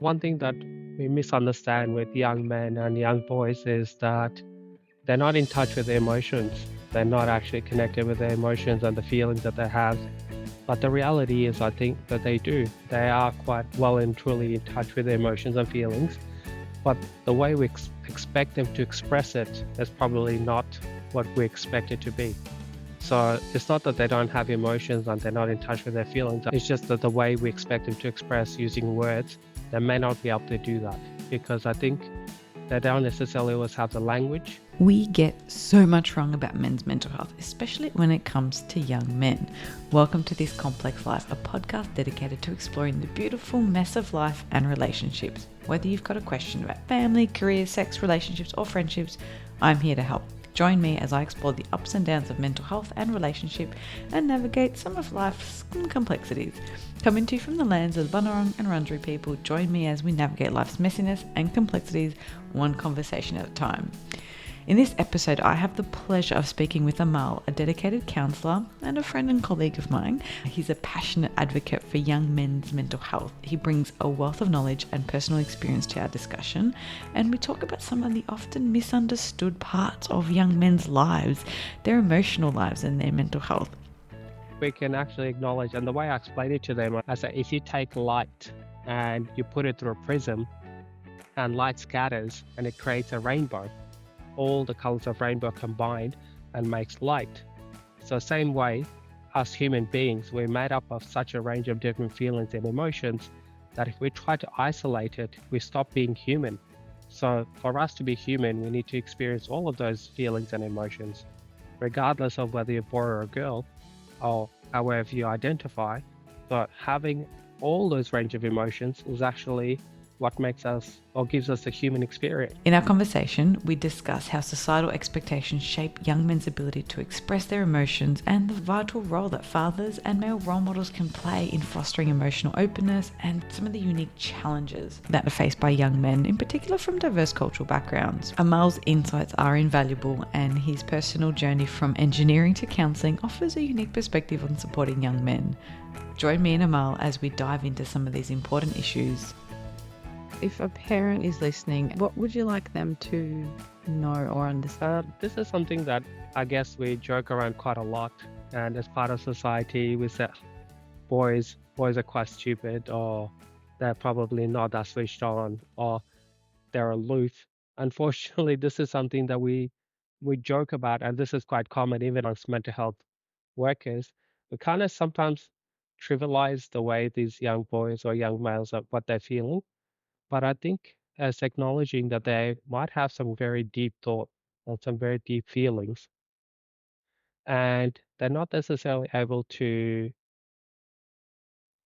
One thing that we misunderstand with young men and young boys is that they're not in touch with their emotions. They're not actually connected with their emotions and the feelings that they have. But the reality is, I think that they do. They are quite well and truly in touch with their emotions and feelings. But the way we expect them to express it is probably not what we expect it to be. So it's not that they don't have emotions and they're not in touch with their feelings. It's just that the way we expect them to express using words, they may not be able to do that because I think they don't necessarily always have the language. We get so much wrong about men's mental health, especially when it comes to young men. Welcome to This Complex Life, a podcast dedicated to exploring the beautiful mess of life and relationships. Whether you've got a question about family, career, sex, relationships, or friendships, I'm here to help. Join me as I explore the ups and downs of mental health and relationship and navigate some of life's complexities. Coming to you from the lands of the Bunurong and Wurundjeri people, join me as we navigate life's messiness and complexities one conversation at a time. In this episode, I have the pleasure of speaking with Amal, a dedicated counsellor and a friend and colleague of mine. He's a passionate advocate for young men's mental health. He brings a wealth of knowledge and personal experience to our discussion, and we talk about some of the often misunderstood parts of young men's lives, their emotional lives and their mental health. We can actually acknowledge, and the way I explain it to them, I say if you take light and you put it through a prism and light scatters and it creates a rainbow, all the colors of rainbow combined and makes light. So same way, us human beings, we're made up of such a range of different feelings and emotions that if we try to isolate it, we stop being human. So for us to be human, we need to experience all of those feelings and emotions, regardless of whether you're a boy or a girl, or however you identify. But having all those range of emotions is actually what makes us or gives us a human experience. In our conversation, we discuss how societal expectations shape young men's ability to express their emotions and the vital role that fathers and male role models can play in fostering emotional openness and some of the unique challenges that are faced by young men, in particular from diverse cultural backgrounds. Amal's insights are invaluable, and his personal journey from engineering to counselling offers a unique perspective on supporting young men. Join me and Amal as we dive into some of these important issues. If a parent is listening, what would you like them to know or understand? This is something that I guess we joke around quite a lot, and as part of society, we say boys are quite stupid, or they're probably not that switched on, or they're aloof. Unfortunately, this is something that we joke about, and this is quite common even amongst mental health workers. We kind of sometimes trivialize the way these young boys or young males are what they're feeling. But I think as acknowledging that they might have some very deep thought and some very deep feelings, and they're not necessarily able to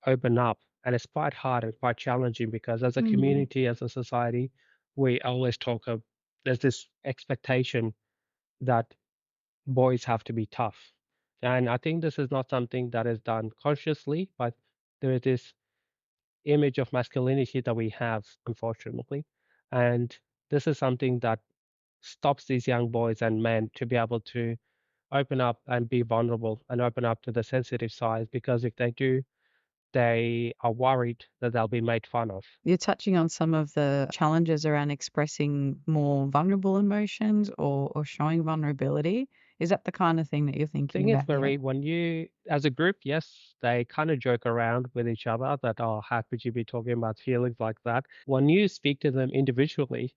open up. And it's quite hard and quite challenging because as a community, as a society, we always talk of there's this expectation that boys have to be tough. And I think this is not something that is done consciously, but there is this image of masculinity that we have, unfortunately. And this is something that stops these young boys and men to be able to open up and be vulnerable and open up to the sensitive side, because if they do, they are worried that they'll be made fun of. You're touching on some of the challenges around expressing more vulnerable emotions or showing vulnerability. Is that the kind of thing that you're thinking Thing is, about here? Marie, when you, as a group, yes, they kind of joke around with each other that, oh, how could you be talking about feelings like that? When you speak to them individually,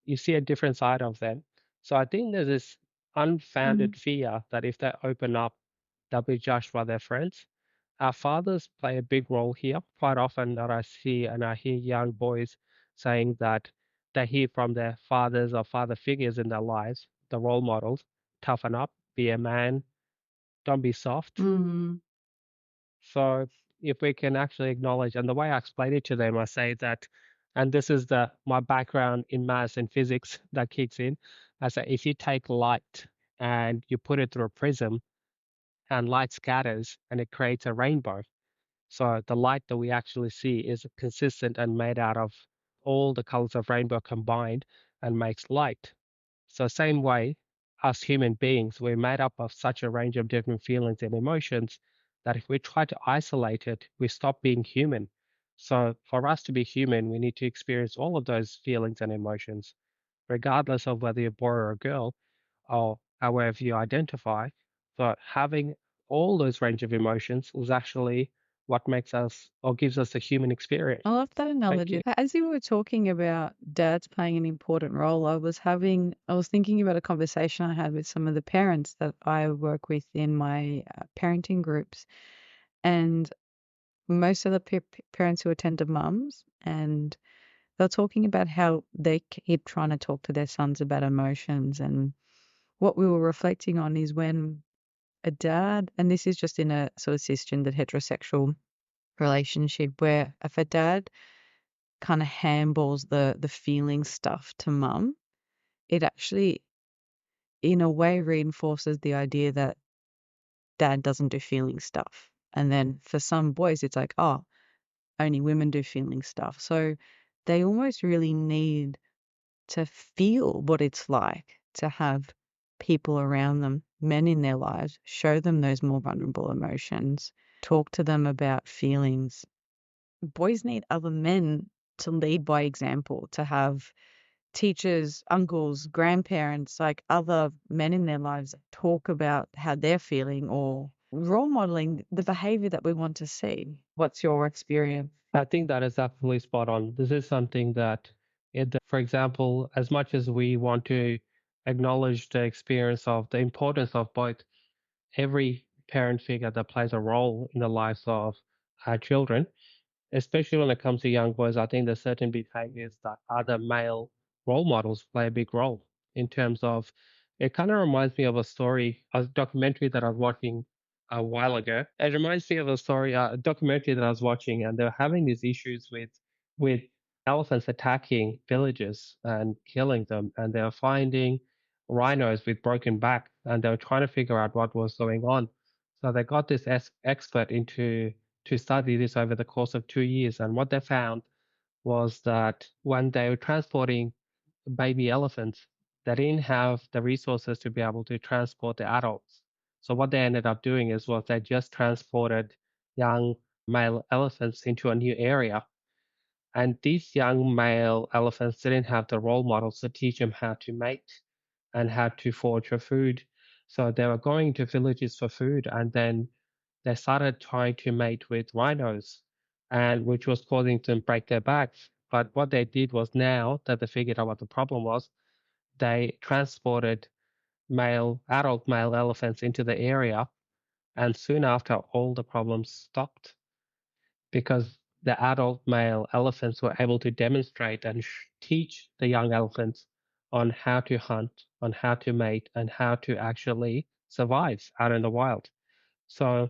you see a different side of them. So I think there's this unfounded fear that if they open up, they'll be judged by their friends. Our fathers play a big role here. Quite often that I see and I hear young boys saying that they hear from their fathers or father figures in their lives, the role models, toughen up, be a man, don't be soft. So if we can actually acknowledge, and the way I explain it to them, I say that, and this is my background in maths and physics that kicks in. I say if you take light and you put it through a prism and light scatters and it creates a rainbow. So the light that we actually see is consistent and made out of all the colors of rainbow combined and makes light. So same way, us human beings, we're made up of such a range of different feelings and emotions that if we try to isolate it, we stop being human. So for us to be human, we need to experience all of those feelings and emotions, regardless of whether you're a boy or a girl, or however you identify. But having all those range of emotions is actually what makes us or gives us a human experience. I love that Thank you. analogy. As you were talking about dads playing an important role, I was thinking about a conversation I had with some of the parents that I work with in my parenting groups, and most of the parents who attend are mums, and they're talking about how they keep trying to talk to their sons about emotions. And what we were reflecting on is when a dad, and this is just in a sort of cisgendered heterosexual relationship, where if a dad kind of handballs the feeling stuff to mum, it actually, in a way, reinforces the idea that dad doesn't do feeling stuff. And then for some boys, it's like, oh, only women do feeling stuff. So they almost really need to feel what it's like to have people around them, men in their lives, show them those more vulnerable emotions, talk to them about feelings. Boys need other men to lead by example, to have teachers, uncles, grandparents, like other men in their lives talk about how they're feeling or role modeling the behavior that we want to see. What's your experience? I think that is absolutely spot on. This is something that, for example, as much as we want to acknowledge the experience of the importance of both every parent figure that plays a role in the lives of our children, especially when it comes to young boys, I think there's certain behaviors that other male role models play a big role in terms of. It kind of reminds me of a documentary that I was watching a while ago. It reminds me of a documentary that I was watching, and they're having these issues with elephants attacking villages and killing them, and they're finding rhinos with broken back, and they were trying to figure out what was going on. So they got this expert into to study this over the course of 2 years. And what they found was that when they were transporting baby elephants, they didn't have the resources to be able to transport the adults. So what they ended up doing was they just transported young male elephants into a new area. And these young male elephants didn't have the role models to teach them how to mate and how to forage for food. So they were going to villages for food, and then they started trying to mate with rhinos, and which was causing them to break their backs. But what they did was, now that they figured out what the problem was, they transported adult male elephants into the area, and soon after, all the problems stopped because the adult male elephants were able to demonstrate and teach the young elephants on how to hunt, on how to mate, and how to actually survive out in the wild. So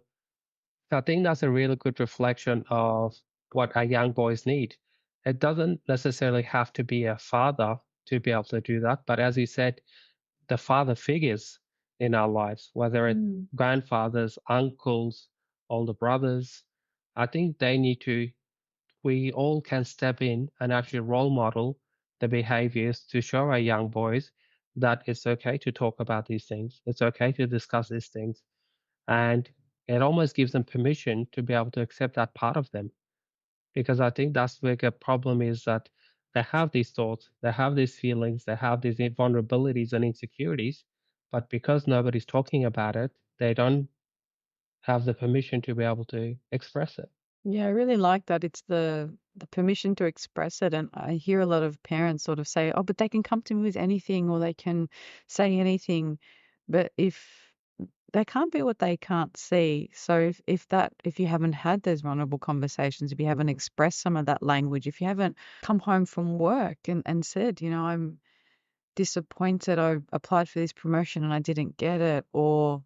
I think that's a really good reflection of what our young boys need. It doesn't necessarily have to be a father to be able to do that, but as you said, the father figures in our lives, whether it's grandfathers, uncles, older brothers, I think we all can step in and actually role model the behaviors to show our young boys that it's okay to talk about these things. It's okay to discuss these things. And it almost gives them permission to be able to accept that part of them. Because I think that's where the problem is, that they have these thoughts, they have these feelings, they have these vulnerabilities and insecurities, but because nobody's talking about it, they don't have the permission to be able to express it. Yeah, I really like that. It's the permission to express it. And I hear a lot of parents sort of say, oh, but they can come to me with anything or they can say anything. But if they can't be what they can't see. So if you haven't had those vulnerable conversations, if you haven't expressed some of that language, if you haven't come home from work and said, I'm disappointed I applied for this promotion and I didn't get it, or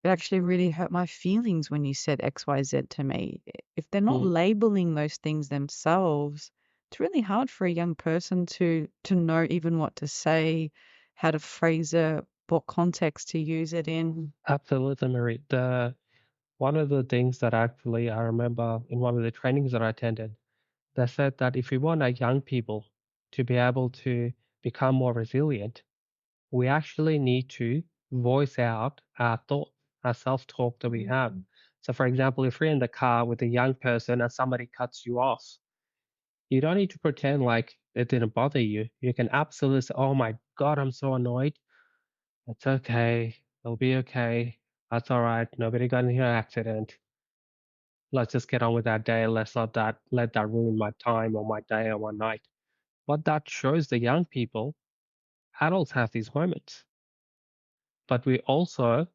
it actually really hurt my feelings when you said XYZ to me. If they're not labeling those things themselves, it's really hard for a young person to know even what to say, how to phrase it, what context to use it in. Absolutely, Marie. One of the things that actually I remember in one of the trainings that I attended, they said that if we want our young people to be able to become more resilient, we actually need to voice out our thoughts, our self-talk that we have. So, for example, if you're in the car with a young person and somebody cuts you off, you don't need to pretend like it didn't bother you. You can absolutely say, "Oh my God, I'm so annoyed. It's okay. It'll be okay. That's all right. Nobody got into an accident. Let's just get on with that day. Let's not let that ruin my time or my day or my night." What that shows the young people, adults have these moments, but we also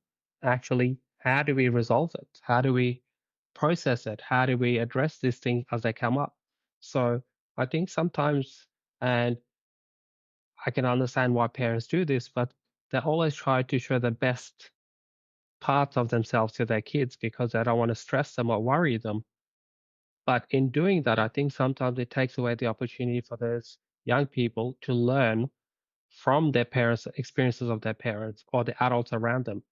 actually, how do we resolve it? How do we process it? How do we address these things as they come up? So I think sometimes, and I can understand why parents do this, but they always try to show the best parts of themselves to their kids because they don't want to stress them or worry them. But in doing that, I think sometimes it takes away the opportunity for those young people to learn from their parents, experiences of their parents or the adults around them.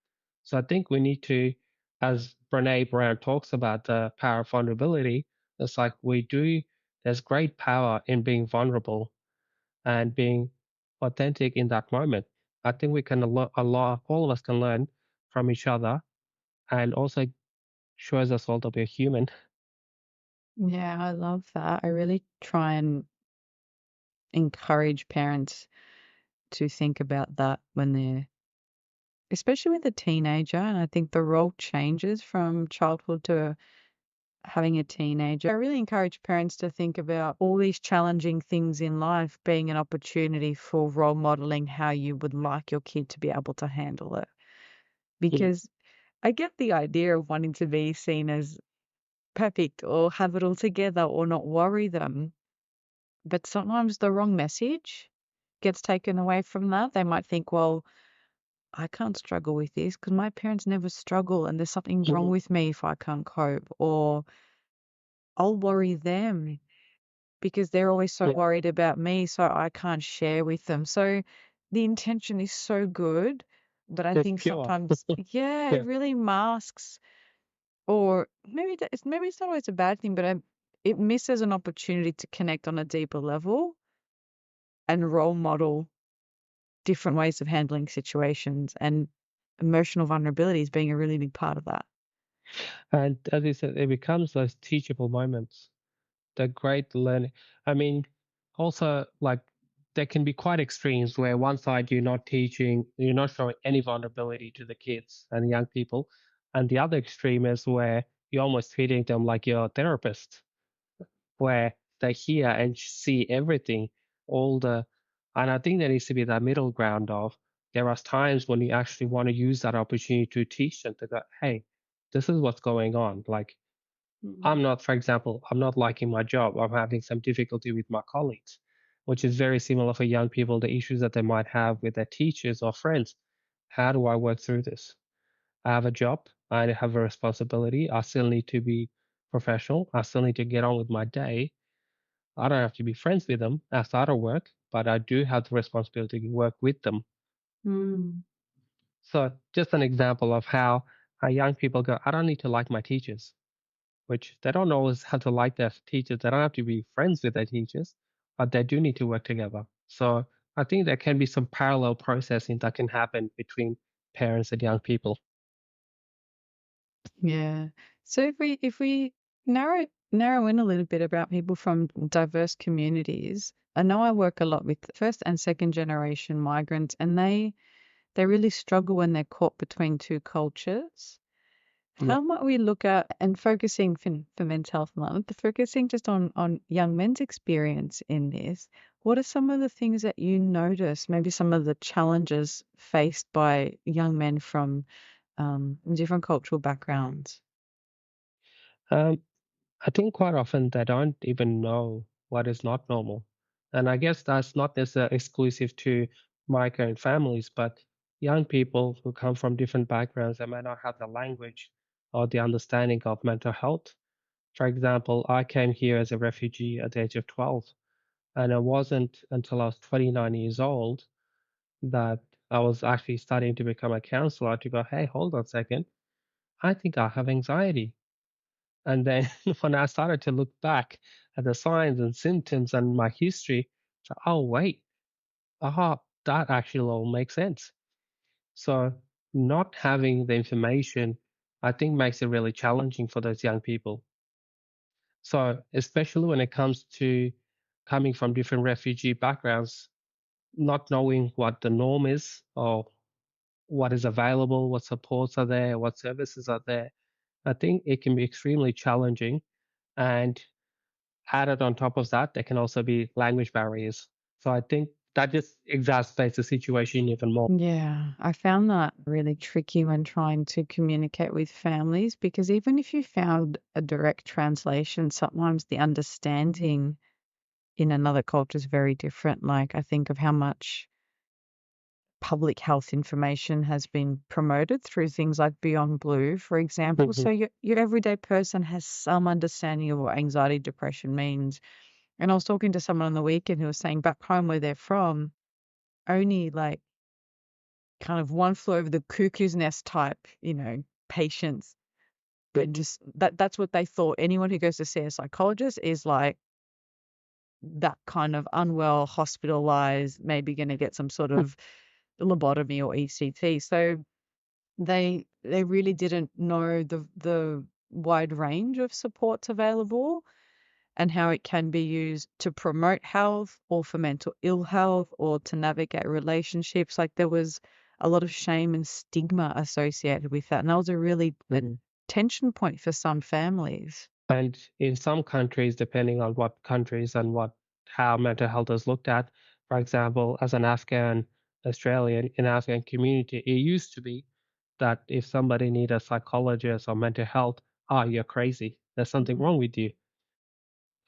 So I think we need to, as Brene Brown talks about the power of vulnerability, it's like there's great power in being vulnerable and being authentic in that moment. I think we can all of us can learn from each other, and also shows us all that we're human. Yeah, I love that. I really try and encourage parents to think about that when they're, especially with a teenager. And I think the role changes from childhood to having a teenager. I really encourage parents to think about all these challenging things in life being an opportunity for role modeling how you would like your kid to be able to handle it. Mm. Because I get the idea of wanting to be seen as perfect or have it all together or not worry them. But sometimes the wrong message gets taken away from that. They might think, well, I can't struggle with this because my parents never struggle and there's something wrong Mhm. with me if I can't cope. Or I'll worry them because they're always so Yeah, worried about me, so I can't share with them. So the intention is so good, but I it's think pure. sometimes, yeah, it Yeah. really masks, or maybe it's not always a bad thing, but it misses an opportunity to connect on a deeper level and role model different ways of handling situations, and emotional vulnerability is being a really big part of that. And as you said, it becomes those teachable moments, the great learning. I mean, also, like, there can be quite extremes where one side you're not showing any vulnerability to the kids and young people, and the other extreme is where you're almost treating them like you're a therapist, where they hear and see everything, all the, and I think there needs to be that middle ground of there are times when you actually want to use that opportunity to teach them to go, hey, this is what's going on. Like, Mm. for example, I'm not liking my job. I'm having some difficulty with my colleagues, which is very similar for young people, the issues that they might have with their teachers or friends. How do I work through this? I have a job. I have a responsibility. I still need to be professional. I still need to get on with my day. I don't have to be friends with them outside of work, but I do have the responsibility to work with them. Mm. So, just an example of how young people go, I don't need to like my teachers, which they don't always have to like their teachers. They don't have to be friends with their teachers, but they do need to work together. So, I think there can be some parallel processing that can happen between parents and young people. Yeah. So if we narrow in a little bit about people from diverse communities, I know I work a lot with first and second generation migrants, and they really struggle when they're caught between two cultures. Yeah. How might we look at, and focusing for Men's Health Month, focusing just on young men's experience in this, what are some of the things that you notice, maybe some of the challenges faced by young men from different cultural backgrounds? Um, I think quite often they don't even know what is not normal. And I guess that's not necessarily exclusive to migrant families, but young people who come from different backgrounds that might not have the language or the understanding of mental health. For example, I came here as a refugee at the age of 12, and it wasn't until I was 29 years old that I was actually starting to become a counselor to go, hey, hold on a second, I think I have anxiety. And then when I started to look back at the signs and symptoms and my history, so, oh wait, that actually all makes sense. So not having the information I think makes it really challenging for those young people. So, especially when it comes to coming from different refugee backgrounds, not knowing what the norm is or what is available, what supports are there, what services are there, I think it can be extremely challenging. And added on top of that, there can also be language barriers. So I think that just exacerbates the situation even more. Yeah, I found that really tricky when trying to communicate with families because even if you found a direct translation, sometimes the understanding in another culture is very different. Like, I think of how much public health information has been promoted through things like Beyond Blue, for example. Mhm. So your everyday person has some understanding of what anxiety, depression means. And I was talking to someone on the weekend who was saying back home where they're from, only like kind of one flew over the cuckoo's nest type, patients. But just that's what they thought. Anyone who goes to see a psychologist is like that kind of unwell, hospitalized, maybe going to get some sort of lobotomy or ECT. So they really didn't know the wide range of supports available and how it can be used to promote health or for mental ill health or to navigate relationships. Like there was a lot of shame and stigma associated with that. And that was a really tension point for some families. And in some countries, depending on what countries and what how mental health is looked at, for example, as an Afghan Australian in Afghan community, it used to be that if somebody need a psychologist or mental health, you're crazy. There's something wrong with you.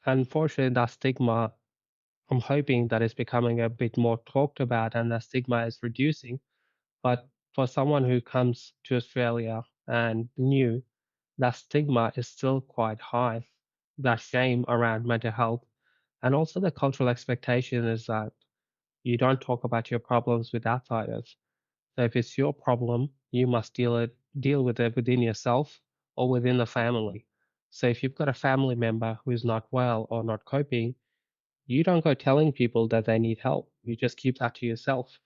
Unfortunately, that stigma, I'm hoping that it's becoming a bit more talked about and that stigma is reducing. But for someone who comes to Australia and new, that stigma is still quite high. That shame around mental health. And also the cultural expectation is that you don't talk about your problems with outsiders. So if it's your problem, you must deal with it within yourself or within the family. So if you've got a family member who's not well or not coping, you don't go telling people that they need help. You just keep that to yourself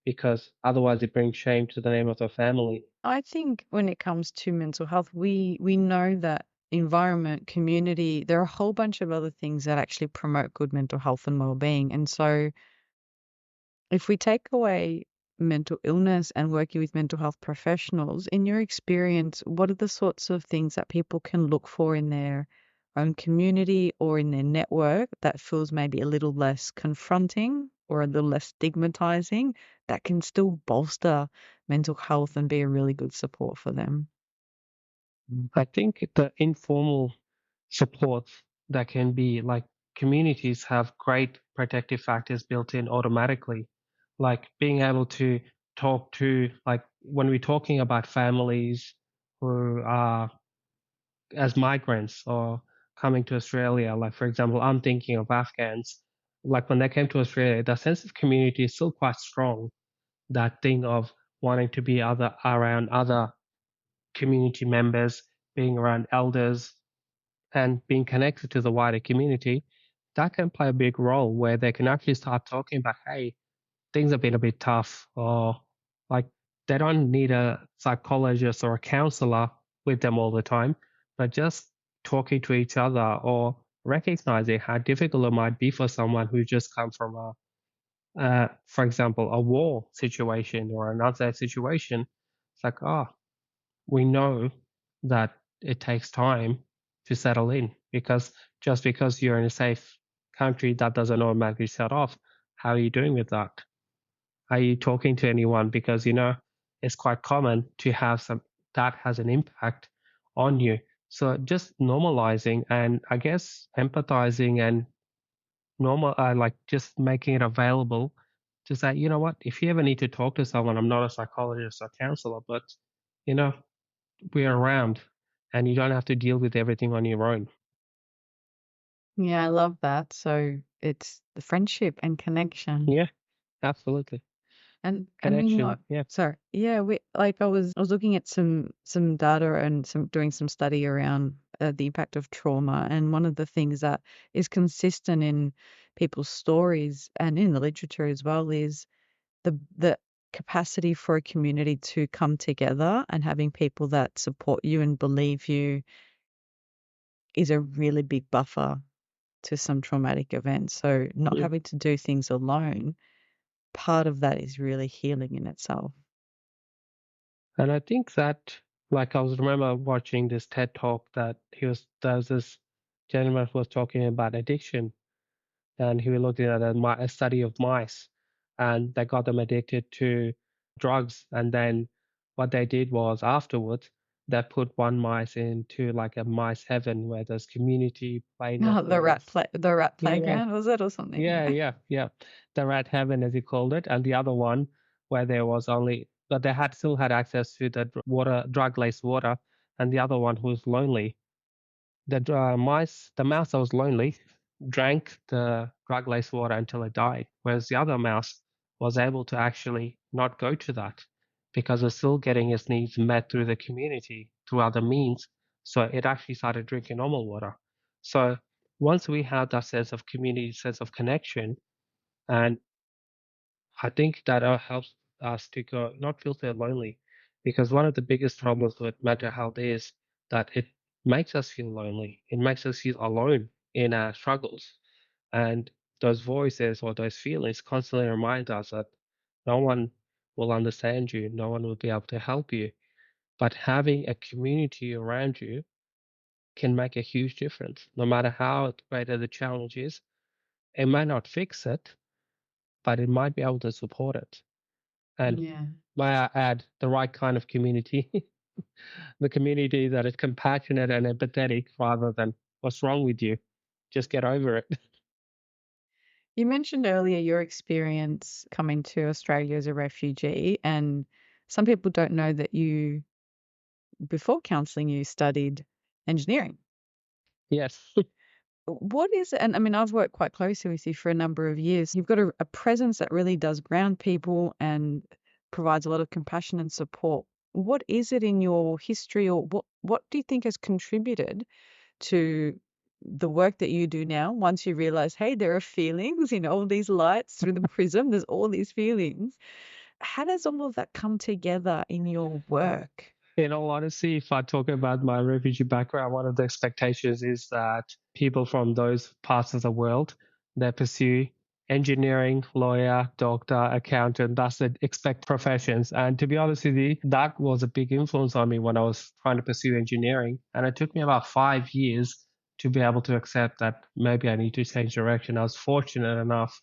because otherwise it brings shame to the name of the family. I think when it comes to mental health, we know that environment, community, there are a whole bunch of other things that actually promote good mental health and well-being. And so if we take away mental illness and working with mental health professionals, in your experience, what are the sorts of things that people can look for in their own community or in their network that feels maybe a little less confronting or a little less stigmatizing that can still bolster mental health and be a really good support for them? I think the informal supports that can be like communities have great protective factors built in automatically, like being able to talk to, like when we're talking about families who are as migrants or coming to Australia, like for example, I'm thinking of Afghans, like when they came to Australia, the sense of community is still quite strong. That thing of wanting to be around other community members, being around elders, and being connected to the wider community, that can play a big role where they can actually start talking about, hey, things have been a bit tough, or like they don't need a psychologist or a counselor with them all the time, but just talking to each other or recognizing how difficult it might be for someone who just come from for example, a war situation or an unsafe situation. It's like, we know that it takes time to settle in because just because you're in a safe country, that doesn't automatically set off. How are you doing with that? Are you talking to anyone? Because, it's quite common to have some that has an impact on you. So just normalizing and I guess empathizing and like just making it available to say, you know what, if you ever need to talk to someone, I'm not a psychologist or counselor, but, you know, we're around and you don't have to deal with everything on your own. Yeah, I love that. So it's the friendship and connection. Yeah, absolutely. And Connection. Yeah. sorry, yeah, we like I was looking at some data and some doing some study around the impact of trauma, and one of the things that is consistent in people's stories and in the literature as well is the capacity for a community to come together and having people that support you and believe you is a really big buffer to some traumatic events. So not Yeah. having to do things alone, part of that is really healing in itself. And I think that, like, I was remember watching this TED talk that there was this gentleman who was talking about addiction, and he was looking at a study of mice, and they got them addicted to drugs, and then what they did was afterwards they put one mice into like a mice heaven where there's community play Oh, networks. the rat Yeah, yeah, playground, was it, or something? yeah, Yeah. yeah, yeah. The rat heaven, as he called it, and the other one where there was only, but they had still had access to the water, drug-laced water, and the other one who was lonely. The mouse that was lonely, drank the drug-laced water until it died, whereas the other mouse was able to actually not go to that because it's still getting its needs met through the community through other means. So it actually started drinking normal water. So once we have that sense of community, sense of connection, and I think that helps us to go not feel so lonely, because one of the biggest problems with mental health is that it makes us feel lonely. It makes us feel alone in our struggles, and those voices or those feelings constantly remind us that no one will understand you, no one will be able to help you. But having a community around you can make a huge difference, no matter how great the challenge is. It might not fix it, but it might be able to support it. And Yeah. may I add, the right kind of community, the community that is compassionate and empathetic rather than what's wrong with you, just get over it. You mentioned earlier your experience coming to Australia as a refugee, and some people don't know that before counselling, you studied engineering. Yes. What is it? And I mean, I've worked quite closely with you for a number of years. You've got a presence that really does ground people and provides a lot of compassion and support. What is it in your history, or what do you think has contributed to the work that you do now? Once you realize, hey, there are feelings, all these lights through the prism, there's all these feelings. How does all of that come together in your work? In all honesty, if I talk about my refugee background, one of the expectations is that people from those parts of the world, they pursue engineering, lawyer, doctor, accountant. That's the expect professions. And to be honest with you, that was a big influence on me when I was trying to pursue engineering. And it took me about 5 years to be able to accept that maybe I need to change direction. I was fortunate enough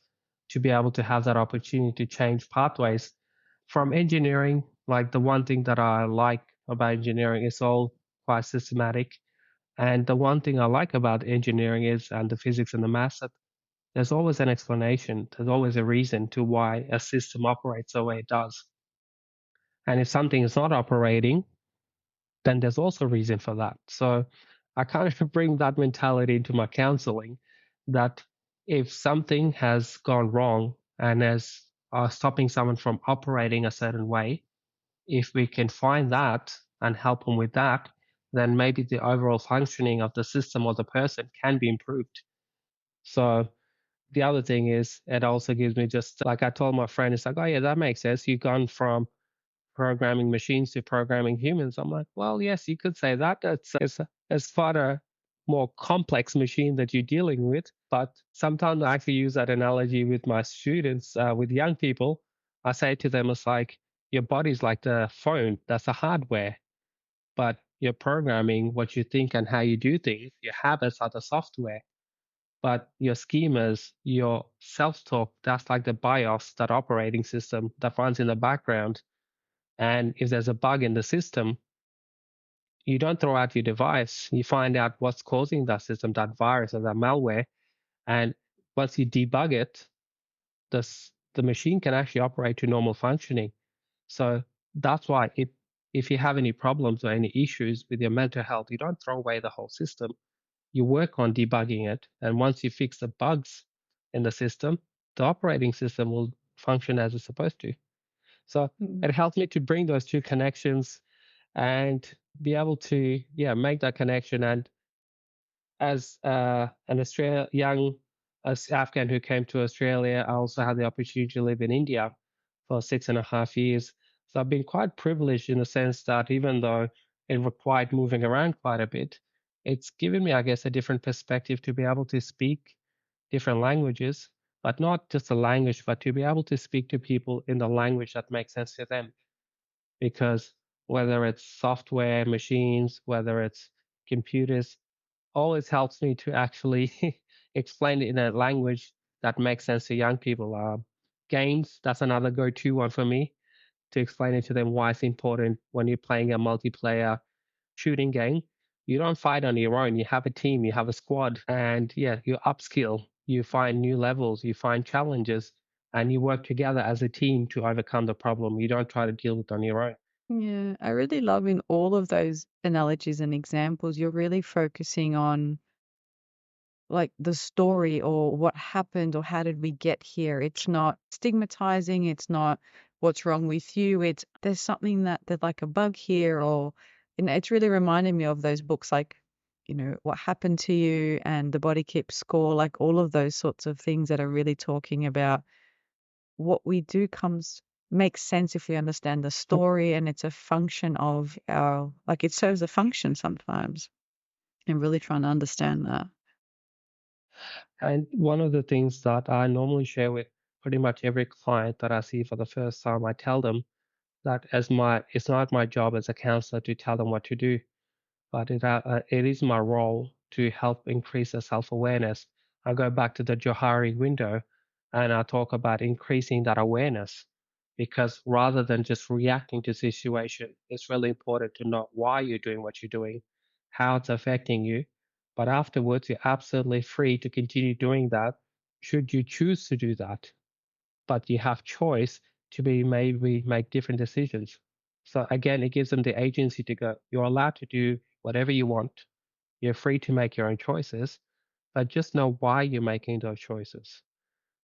to be able to have that opportunity to change pathways from engineering. Like, the one thing that I like about engineering is all quite systematic. And the one thing I like about engineering is, and the physics and the maths, that there's always an explanation. There's always a reason to why a system operates the way it does. And if something is not operating, then there's also a reason for that. So I kind of bring that mentality into my counseling, that if something has gone wrong and is stopping someone from operating a certain way, if we can find that and help them with that, then maybe the overall functioning of the system or the person can be improved. So the other thing is, it also gives me, just like I told my friend, it's like, oh yeah, that makes sense. You've gone from programming machines to programming humans. I'm like, well, yes, you could say that. It's quite a more complex machine that you're dealing with. But sometimes I actually use that analogy with my students, with young people. I say to them, it's like your body's like the phone, that's the hardware, but you're programming what you think and how you do things. Your habits are the software, but your schemas, your self talk, that's like the BIOS, that operating system that runs in the background. And if there's a bug in the system, you don't throw out your device. You find out what's causing that system, that virus or that malware. And once you debug it, the machine can actually operate to normal functioning. So that's why, if you have any problems or any issues with your mental health, you don't throw away the whole system. You work on debugging it. And once you fix the bugs in the system, the operating system will function as it's supposed to. So Mm. it helps me to bring those two connections and be able to, yeah, make that connection. And as an young Afghan who came to Australia, I also had the opportunity to live in India for 6.5 years. So I've been quite privileged in the sense that even though it required moving around quite a bit, it's given me, I guess, a different perspective to be able to speak different languages, but not just a language, but to be able to speak to people in the language that makes sense to them. Because whether it's software, machines, whether it's computers, always helps me to actually explain it in a language that makes sense to young people. Games, that's another go-to one for me to explain it to them why it's important when you're playing a multiplayer shooting game. You don't fight on your own. You have a team, you have a squad, and yeah, you upskill, you find new levels, you find challenges, and you work together as a team to overcome the problem. You don't try to deal with it on your own. Yeah, I really love in all of those analogies and examples, you're really focusing on like the story or what happened or how did we get here. It's not stigmatizing, it's not what's wrong with you. It's there's something that there's like a bug here or it's really reminding me of those books like, what happened to you and the body keeps score, like all of those sorts of things that are really talking about what we do makes sense if we understand the story and it's a function of like it serves a function sometimes and really trying to understand that. And one of the things that I normally share with pretty much every client that I see for the first time, I tell them that it's not my job as a counselor to tell them what to do, but it is my role to help increase their self-awareness. I go back to the Johari window and I talk about increasing that awareness because rather than just reacting to situation, it's really important to know why you're doing what you're doing, how it's affecting you. But afterwards, you're absolutely free to continue doing that should you choose to do that. But you have choice to be maybe make different decisions. So again, it gives them the agency to go, you're allowed to do whatever you want. You're free to make your own choices, but just know why you're making those choices.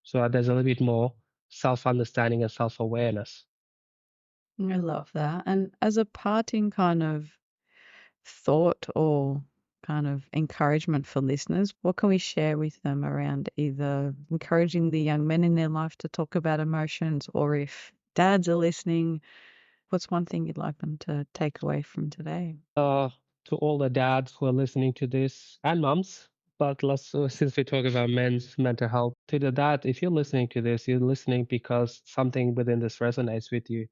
So there's a little bit more self-understanding and self-awareness. I love that. And as a parting kind of thought or kind of encouragement for listeners, what can we share with them around either encouraging the young men in their life to talk about emotions, or if dads are listening, what's one thing you'd like them to take away from today? Uh, to all the dads who are listening to this and mums, but since we talk about men's mental health, to the dad, if you're listening to this, you're listening because something within this resonates with you.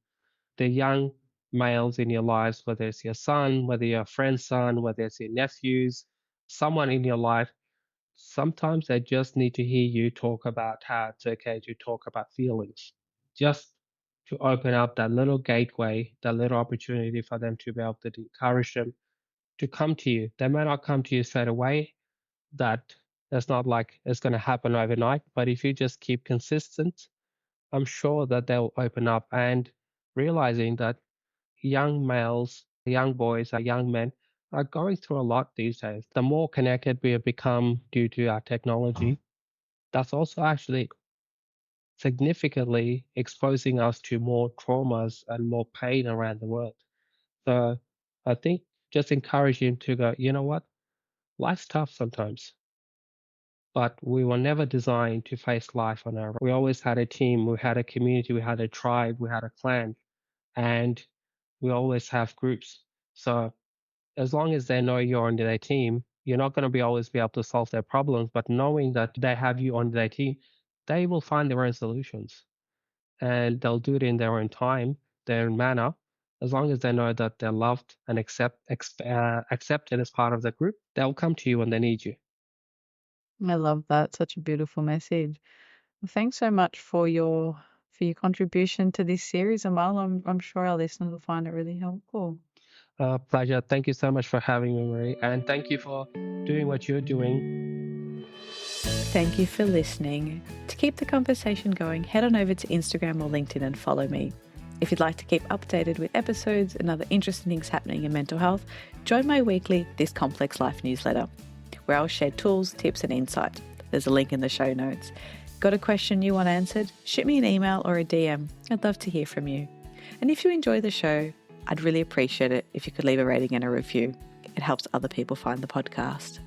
The young males in your lives, whether it's your son, whether your friend's son, whether it's your nephews, someone in your life, sometimes they just need to hear you talk about how it's okay to talk about feelings. Just to open up that little gateway, that little opportunity for them to be able to encourage them to come to you. They may not come to you straight away. That's not like it's going to happen overnight. But if you just keep consistent, I'm sure that they'll open up and realizing that young males, young boys, young men are going through a lot these days. The more connected we have become due to our technology, that's also actually significantly exposing us to more traumas and more pain around the world. So I think just encourage him to go, you know what? Life's tough sometimes, but we were never designed to face life on our own. We always had a team, we had a community, we had a tribe, we had a clan, and we always have groups. So as long as they know you're on their team, you're not going to always be able to solve their problems, but knowing that they have you on their team, they will find their own solutions and they'll do it in their own time, their own manner. As long as they know that they're loved and accepted as part of the group, they'll come to you when they need you. I love that. Such a beautiful message. Well, thanks so much for your contribution to this series, Amal. I'm sure our listeners will find it really helpful. Pleasure. Thank you so much for having me, Marie. And thank you for doing what you're doing. Thank you for listening. To keep the conversation going, head on over to Instagram or LinkedIn and follow me. If you'd like to keep updated with episodes and other interesting things happening in mental health, join my weekly This Complex Life newsletter, where I'll share tools, tips and insights. There's a link in the show notes. Got a question you want answered? Shoot me an email or a DM. I'd love to hear from you. And if you enjoy the show, I'd really appreciate it if you could leave a rating and a review. It helps other people find the podcast.